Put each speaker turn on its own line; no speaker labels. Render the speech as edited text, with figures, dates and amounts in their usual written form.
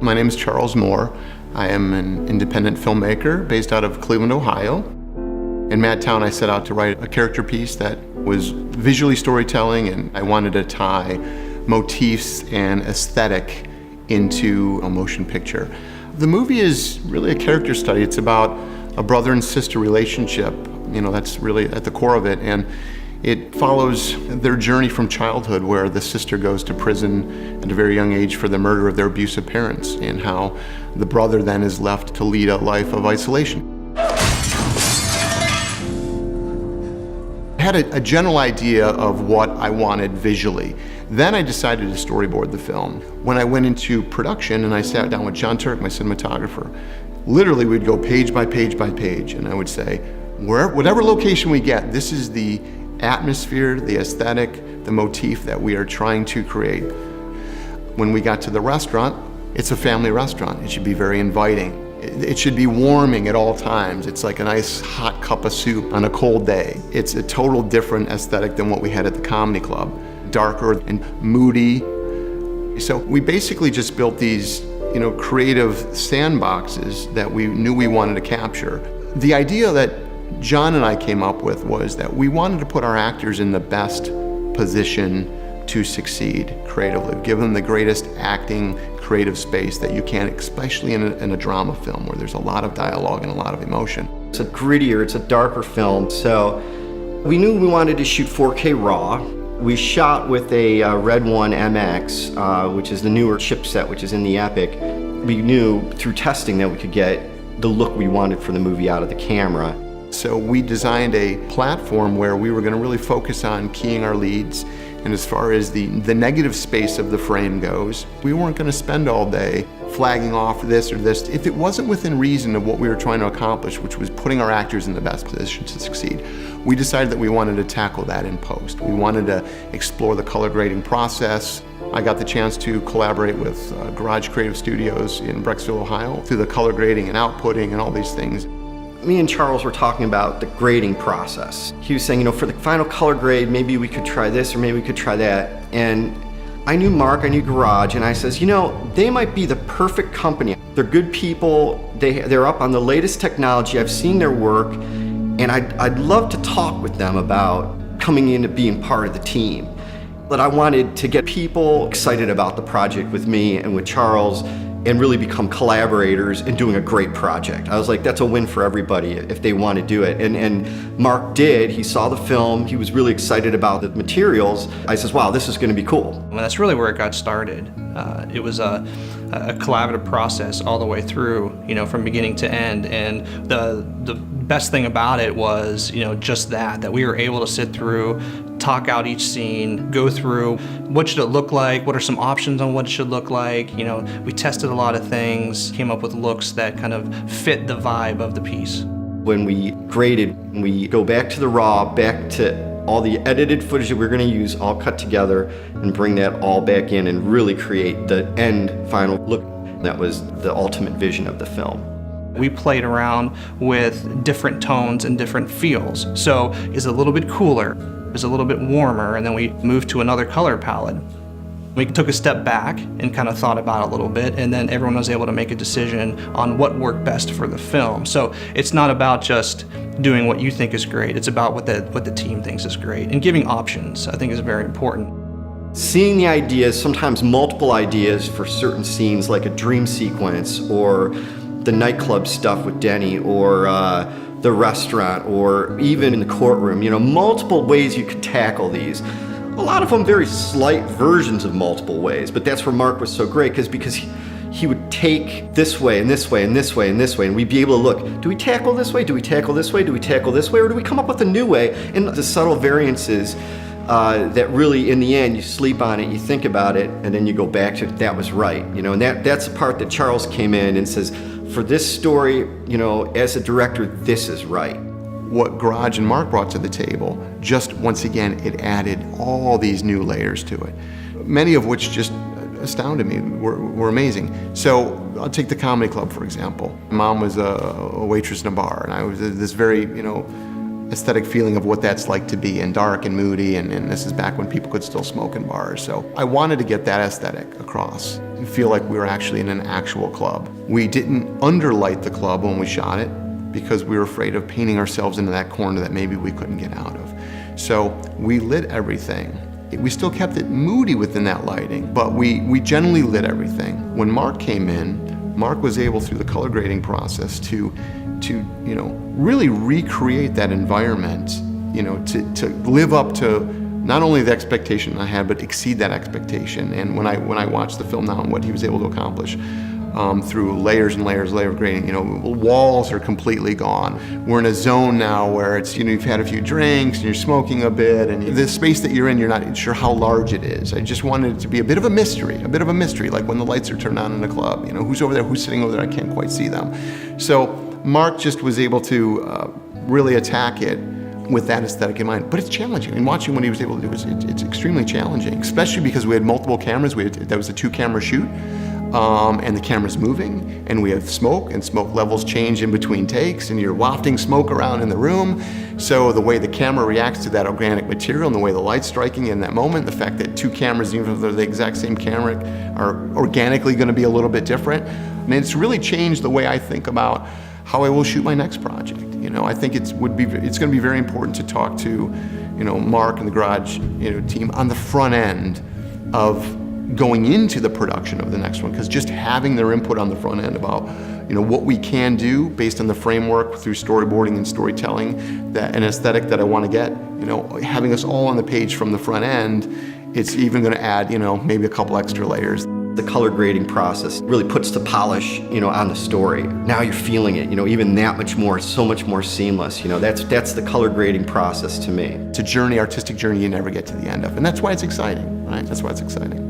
My name is Charles Moore. I am an independent filmmaker based out of Cleveland, Ohio. In Madtown, I set out to write a character piece that was visually storytelling, and I wanted to tie motifs and aesthetic into a motion picture. The movie is really a character study. It's about a brother and sister relationship. That's really at the core of it. And it follows their journey from childhood, where the sister goes to prison at a very young age for the murder of their abusive parents, and how the brother then is left to lead a life of isolation. I had a general idea of what I wanted visually. Then I decided to storyboard the film. When I went into production and I sat down with John Turk, my cinematographer, literally we'd go page by page by page, and I would say, whatever location we get, this is the atmosphere, the aesthetic, the motif that we are trying to create. When we got to the restaurant, it's a family restaurant. It should be very inviting. It should be warming at all times. It's like a nice hot cup of soup on a cold day. It's a total different aesthetic than what we had at the comedy club. Darker and moody. So we basically just built these, creative sandboxes that we knew we wanted to capture. The idea that John and I came up with was that we wanted to put our actors in the best position to succeed creatively, give them the greatest acting creative space that you can, especially in a drama film where there's a lot of dialogue and a lot of emotion.
It's a grittier, it's a darker film, so we knew we wanted to shoot 4K RAW. We shot with a Red One MX, which is the newer chipset, which is in the Epic. We knew through testing that we could get the look we wanted for the movie out of the camera.
So we designed a platform where we were going to really focus on keying our leads, and as far as the negative space of the frame goes, we weren't going to spend all day flagging off this or this. If it wasn't within reason of what we were trying to accomplish, which was putting our actors in the best position to succeed, we decided that we wanted to tackle that in post. We wanted to explore the color grading process. I got the chance to collaborate with Garage Creative Studios in Brecksville, Ohio, through the color grading and outputting and all these things.
Me and Charles were talking about the grading process. He was saying, for the final color grade, maybe we could try this or maybe we could try that. And I knew Mark, I knew Garage, and I says, they might be the perfect company. They're good people, they're up on the latest technology, I've seen their work, and I'd love to talk with them about coming in and being part of the team. But I wanted to get people excited about the project with me and with Charles, and really become collaborators in doing a great project. I was like, that's a win for everybody if they want to do it. And Mark did. He saw the film. He was really excited about the materials. I says, wow, this is going to be cool.
Well, that's really where it got started. It was a collaborative process all the way through, from beginning to end. And the best thing about it was, just that we were able to sit through, talk out each scene, go through what should it look like, what are some options on what it should look like. We tested a lot of things, came up with looks that kind of fit the vibe of the piece.
When we graded, we go back to the raw, back to all the edited footage that we're going to use, all cut together, and bring that all back in and really create the end final look. That was the ultimate vision of the film.
We played around with different tones and different feels. So it's a little bit cooler, it's a little bit warmer, and then we moved to another color palette. We took a step back and kind of thought about it a little bit, and then everyone was able to make a decision on what worked best for the film. So it's not about just doing what you think is great, it's about what the team thinks is great. And giving options, I think, is very important.
Seeing the ideas, sometimes multiple ideas for certain scenes, like a dream sequence, or the nightclub stuff with Denny, or the restaurant, or even in the courtroom, multiple ways you could tackle these. A lot of them very slight versions of multiple ways, but that's where Mark was so great, because he would take this way and this way and this way and this way, and we'd be able to look, do we tackle this way, do we tackle this way, do we tackle this way, or do we come up with a new way? And the subtle variances that really, in the end, you sleep on it, you think about it, and then you go back to, that was right. And that's the part that Charles came in and says, for this story, as a director, this is right.
What Garage and Mark brought to the table, just once again, it added all these new layers to it, many of which just astounded me, were amazing. So I'll take the comedy club, for example. Mom was a waitress in a bar, and I was this very, aesthetic feeling of what that's like to be in dark and moody, and this is back when people could still smoke in bars. So I wanted to get that aesthetic across and feel like we were actually in an actual club. We didn't underlight the club when we shot it because we were afraid of painting ourselves into that corner that maybe we couldn't get out of. So we lit everything. We still kept it moody within that lighting, but we generally lit everything. When Mark came in, Mark was able through the color grading process to really recreate that environment, to live up to not only the expectation I had, but exceed that expectation. And when I watch the film now and what he was able to accomplish through layers and layers of grading, walls are completely gone. We're in a zone now where it's, you've had a few drinks and you're smoking a bit, and the space that you're in, you're not sure how large it is. I just wanted it to be a bit of a mystery, like when the lights are turned on in a club, who's over there, who's sitting over there, I can't quite see them. So Mark just was able to really attack it with that aesthetic in mind. But it's challenging, and watching what he was able to do, it's extremely challenging, especially because we had multiple cameras. That was a 2-camera shoot, and the camera's moving, and we have smoke, and smoke levels change in between takes, and you're wafting smoke around in the room. So the way the camera reacts to that organic material and the way the light's striking in that moment, the fact that 2 cameras, even if they're the exact same camera, are organically gonna be a little bit different. And it's really changed the way I think about how I will shoot my next project. I think it's going to be very important to talk to, Mark and the Garage, team on the front end of going into the production of the next one, because just having their input on the front end about, what we can do based on the framework through storyboarding and storytelling, that an aesthetic that I want to get, having us all on the page from the front end, it's even going to add, maybe a couple extra layers.
The color grading process really puts the polish, on the story. Now you're feeling it, even that much more, so much more seamless. That's the color grading process to me.
It's a journey, artistic journey you never get to the end of, and that's why it's exciting, right? That's why it's exciting.